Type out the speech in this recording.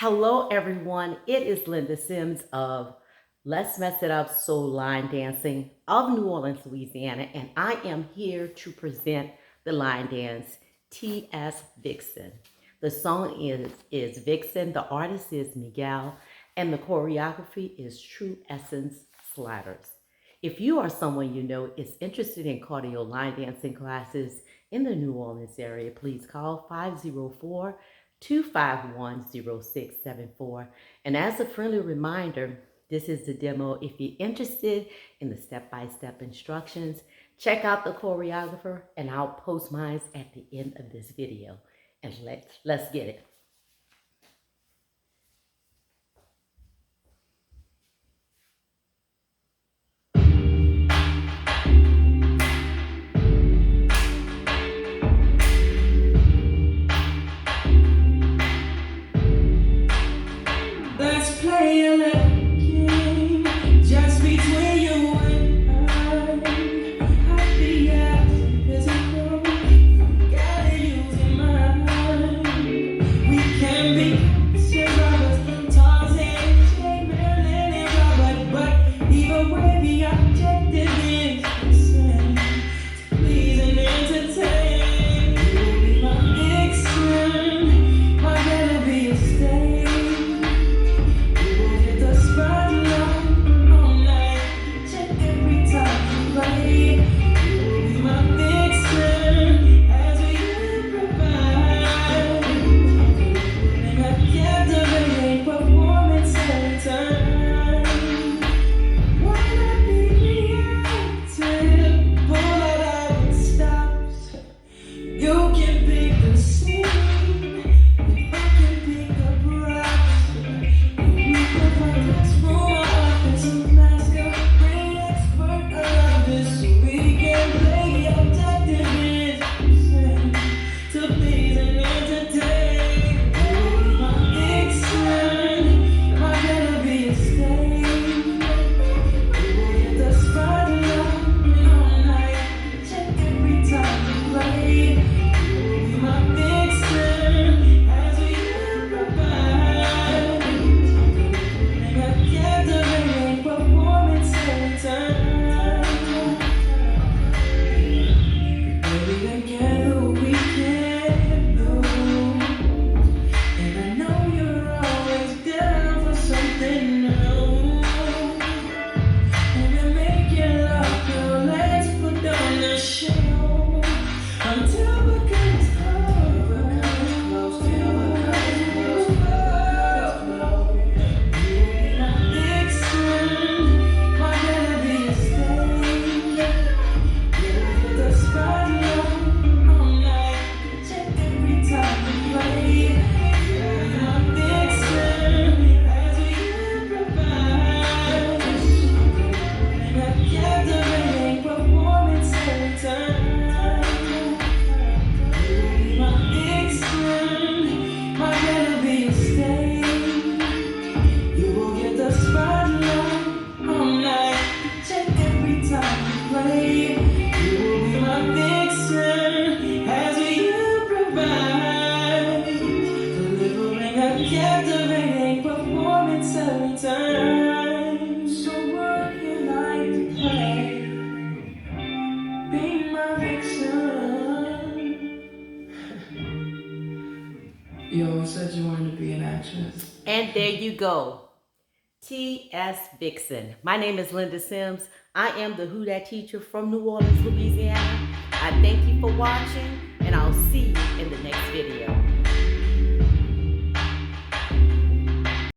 Hello, everyone. It is Linda Sims of Let's Mess It Up Soul Line Dancing of New Orleans, Louisiana, and I am here to present the line dance T.E.S. Vixen. The song is Vixen, the artist is Miguel, and the choreography is True Essence Sliders. If you are someone you know is interested in cardio line dancing classes in the New Orleans area, please call 504-251-0674. And as a friendly reminder, this is the demo. If you're interested in the step-by-step instructions, check out the choreographer and I'll post mine at the end of this video. And let's get it. Let's play a little game just between you and I. Happy as physical, gotta use your mind. We can be survivors, Tarzan, Jay, Marilyn, and Robert, but either way the objective is the same: to please and entertain. You will be my vixen, my melody is staying. You always said you wanted to be an actress. And there you go. T.S. Vixen. My name is Linda Sims. I am the Who Dat teacher from New Orleans, Louisiana. I thank you for watching, and I'll see you